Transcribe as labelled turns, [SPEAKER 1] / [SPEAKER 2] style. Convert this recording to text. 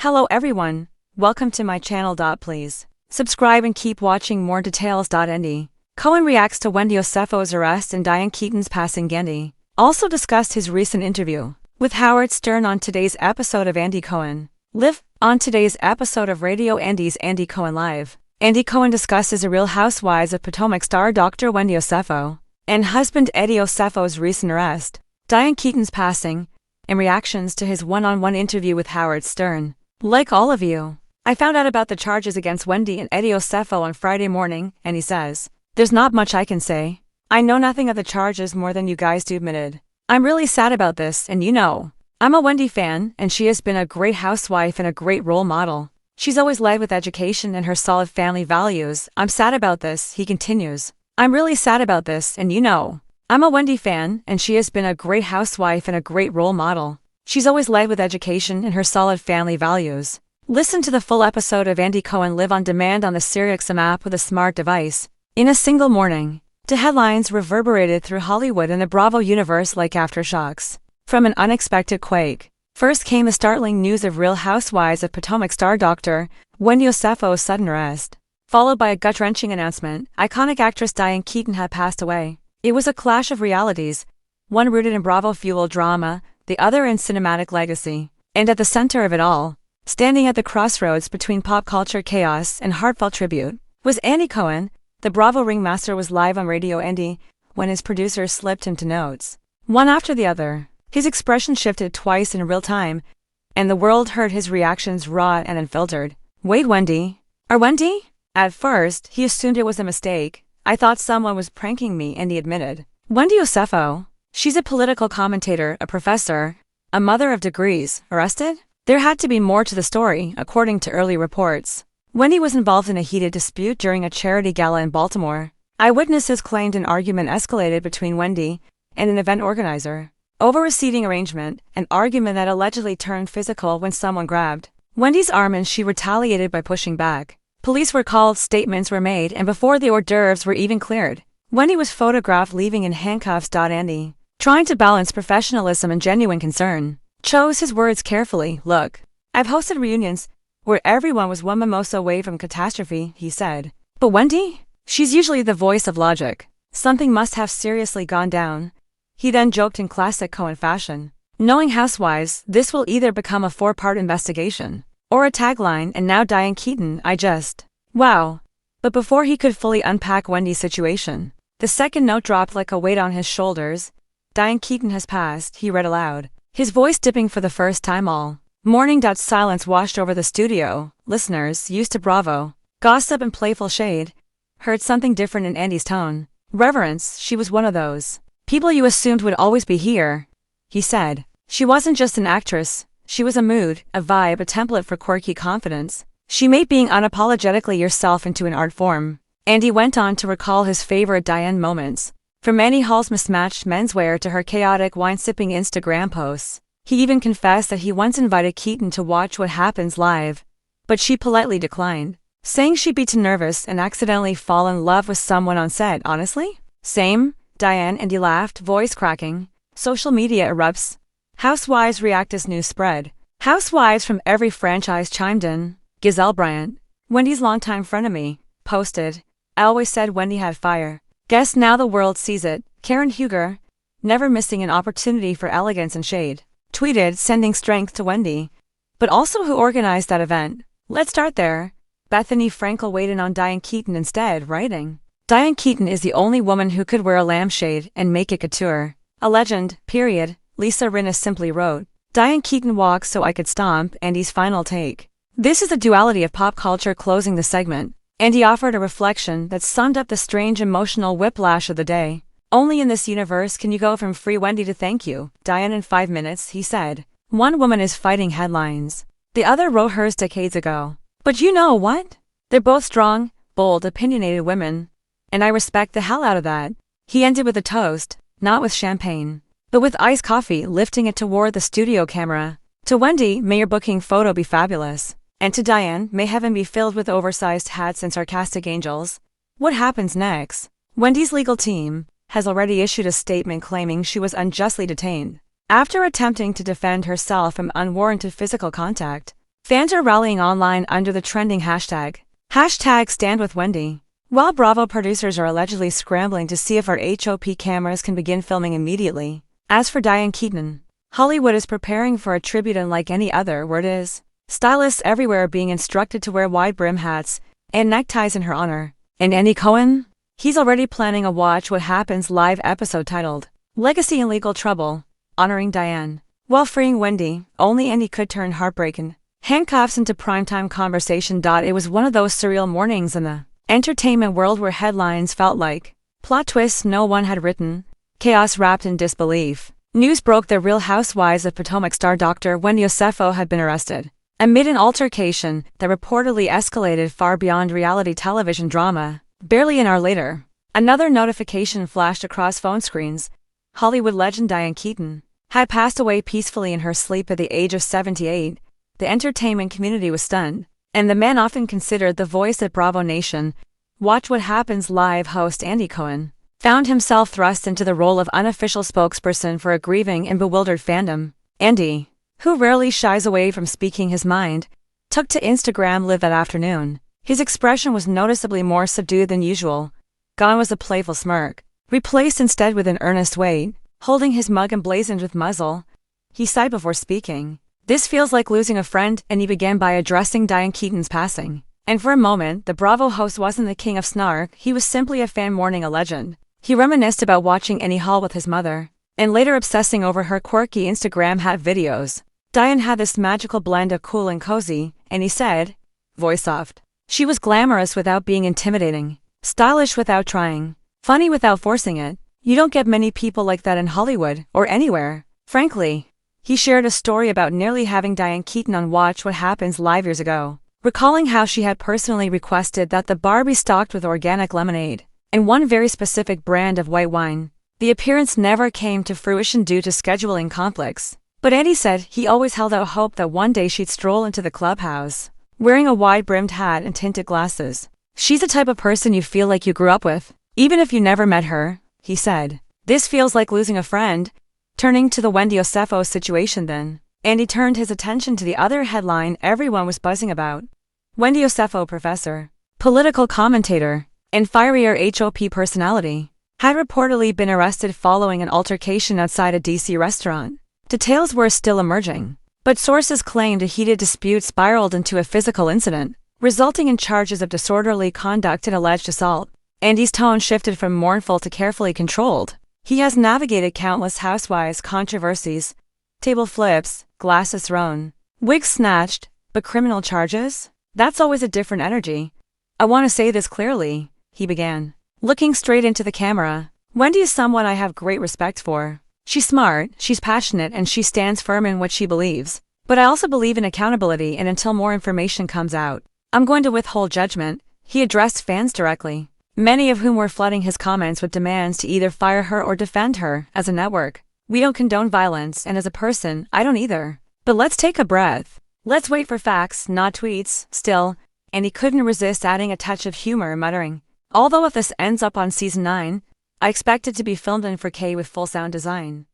[SPEAKER 1] Hello everyone, welcome to my channel. Please subscribe and keep watching more details. Andy Cohen reacts to Wendy Osefo's arrest and Diane Keaton's passing. Andy also discussed his recent interview with Howard Stern on today's episode of Andy Cohen Live. On today's episode of Radio Andy's Andy Cohen Live, Andy Cohen discusses a Real Housewives of Potomac star Dr. Wendy Osefo and husband Eddie Osefo's recent arrest, Diane Keaton's passing, and reactions to his one-on-one interview with Howard Stern. Like all of you, I found out about the charges against Wendy and Eddie Osefo on Friday morning, and he says, "There's not much I can say. I know nothing of the charges more than you guys do." Admitted, "I'm really sad about this, and I'm a Wendy fan, and she has been a great housewife and a great role model. She's always led with education and her solid family values. I'm sad about this," he continues. "I'm really sad about this, and I'm a Wendy fan, and she has been a great housewife and a great role model. She's always led with education and her solid family values." Listen to the full episode of Andy Cohen Live on demand on the SiriusXM app with a smart device. In a single morning, the headlines reverberated through Hollywood and the Bravo universe like aftershocks from an unexpected quake. First came the startling news of Real Housewives of Potomac star Dr. Wendy Osefo's sudden arrest, followed by a gut-wrenching announcement: iconic actress Diane Keaton had passed away. It was a clash of realities, one rooted in Bravo-fueled drama, the other in cinematic legacy. And at the center of it all, standing at the crossroads between pop culture chaos and heartfelt tribute, was Andy Cohen. The Bravo ringmaster was live on Radio Andy when his producers slipped into notes, one after the other. His expression shifted twice in real time, and the world heard his reactions raw and unfiltered. "Wait, Wendy? Our Wendy?" At first, he assumed it was a mistake. "I thought someone was pranking me," Andy admitted. "Wendy Osefo? She's a political commentator, a professor, a mother of degrees. Arrested?" There had to be more to the story, according to early reports. Wendy was involved in a heated dispute during a charity gala in Baltimore. Eyewitnesses claimed an argument escalated between Wendy and an event organizer over a seating arrangement, an argument that allegedly turned physical when someone grabbed Wendy's arm and she retaliated by pushing back. Police were called, statements were made, and before the hors d'oeuvres were even cleared, Wendy was photographed leaving in handcuffs. Andy, trying to balance professionalism and genuine concern, chose his words carefully. "Look, I've hosted reunions where everyone was one mimosa away from catastrophe," he said. "But Wendy? She's usually the voice of logic. Something must have seriously gone down." He then joked in classic Cohen fashion, "Knowing Housewives, this will either become a 4-part investigation or a tagline, and now Diane Keaton, wow." But before he could fully unpack Wendy's situation, the second note dropped like a weight on his shoulders. "Diane Keaton has passed," he read aloud, his voice dipping for the first time all morning. Silence washed over the studio. Listeners, used to Bravo gossip and playful shade, heard something different in Andy's tone. "Reverence, she was one of those people you assumed would always be here," he said. "She wasn't just an actress, she was a mood, a vibe, a template for quirky confidence. She made being unapologetically yourself into an art form." Andy went on to recall his favorite Diane moments, from Annie Hall's mismatched menswear to her chaotic wine-sipping Instagram posts. He even confessed that he once invited Keaton to watch What Happens live, but she politely declined, saying she'd be too nervous and accidentally fall in love with someone on set. "Honestly? Same, Diane." Andy laughed, voice cracking. Social media erupts. Housewives react as news spread. Housewives from every franchise chimed in. Gizelle Bryant, Wendy's longtime frenemy, posted, "I always said Wendy had fire. Guess now the world sees it." Karen Huger, never missing an opportunity for elegance and shade, tweeted, sending strength to Wendy. But also, who organized that event? Let's start there. Bethany Frankel weighed in on Diane Keaton instead, writing, "Diane Keaton is the only woman who could wear a lampshade and make it couture. A legend, period." Lisa Rinna simply wrote, "Diane Keaton walks so I could stomp." Andy's final take. This is the duality of pop culture. Closing the segment, Andy offered a reflection that summed up the strange emotional whiplash of the day. "Only in this universe can you go from free Wendy to thank you, Diane, in 5 minutes," he said. "One woman is fighting headlines. The other wrote hers decades ago. But you know what? They're both strong, bold, opinionated women. And I respect the hell out of that." He ended with a toast, not with champagne, but with iced coffee, lifting it toward the studio camera. "To Wendy, may your booking photo be fabulous. And to Diane, may heaven be filled with oversized hats and sarcastic angels." What happens next? Wendy's legal team has already issued a statement claiming she was unjustly detained after attempting to defend herself from unwarranted physical contact. Fans are rallying online under the trending hashtag #StandWithWendy. While Bravo producers are allegedly scrambling to see if our HOP cameras can begin filming immediately. As for Diane Keaton, Hollywood is preparing for a tribute unlike any other where it is. Stylists everywhere are being instructed to wear wide brim hats and neckties in her honor. And Andy Cohen? He's already planning a Watch What Happens live episode titled Legacy in Legal Trouble, honoring Diane. While freeing Wendy, only Andy could turn Heartbreak and handcuffs into primetime conversation. It was one of those surreal mornings in the entertainment world where headlines felt like plot twists no one had written, chaos wrapped in disbelief. News broke that Real Housewives of Potomac star Dr. Wendy had been arrested amid an altercation that reportedly escalated far beyond reality television drama. Barely an hour later, another notification flashed across phone screens. Hollywood legend Diane Keaton had passed away peacefully in her sleep at the age of 78. The entertainment community was stunned, and the man often considered the voice at Bravo Nation, Watch What Happens live host Andy Cohen, found himself thrust into the role of unofficial spokesperson for a grieving and bewildered fandom. Andy, who rarely shies away from speaking his mind, took to Instagram Live that afternoon. His expression was noticeably more subdued than usual. Gone was a playful smirk, replaced instead with an earnest weight. Holding his mug emblazoned with muzzle, he sighed before speaking. This feels like losing a friend, and he began by addressing Diane Keaton's passing. And for a moment, the Bravo host wasn't the king of snark, he was simply a fan mourning a legend. He reminisced about watching Annie Hall with his mother, and later obsessing over her quirky Instagram hat videos. Diane had this magical blend of cool and cozy, and he said, voice soft. She was glamorous without being intimidating, stylish without trying, funny without forcing it. You don't get many people like that in Hollywood, or anywhere, frankly. He shared a story about nearly having Diane Keaton on Watch What Happens live years ago, recalling how she had personally requested that the bar be stocked with organic lemonade and one very specific brand of white wine. The appearance never came to fruition due to scheduling conflicts, but Andy said he always held out hope that one day she'd stroll into the clubhouse, wearing a wide-brimmed hat and tinted glasses. She's the type of person you feel like you grew up with, even if you never met her, he said. This feels like losing a friend. Turning to the Wendy situation then, Andy turned his attention to the other headline everyone was buzzing about. Wendy professor, political commentator, and fierier HOP personality, had reportedly been arrested following an altercation outside a DC restaurant. Details were still emerging, but sources claimed a heated dispute spiraled into a physical incident, resulting in charges of disorderly conduct and alleged assault. Andy's tone shifted from mournful to carefully controlled. He has navigated countless Housewives controversies, table flips, glasses thrown, wigs snatched, but criminal charges? That's always a different energy. I want to say this clearly, he began, looking straight into the camera. Wendy is someone I have great respect for. She's smart, she's passionate, and she stands firm in what she believes. But I also believe in accountability, and until more information comes out, I'm going to withhold judgment. He addressed fans directly, many of whom were flooding his comments with demands to either fire her or defend her. As a network, we don't condone violence, and as a person, I don't either. But let's take a breath. Let's wait for facts, not tweets. Still, and he couldn't resist adding a touch of humor, muttering, although if this ends up on season 9, I expect it to be filmed in 4K with full sound design.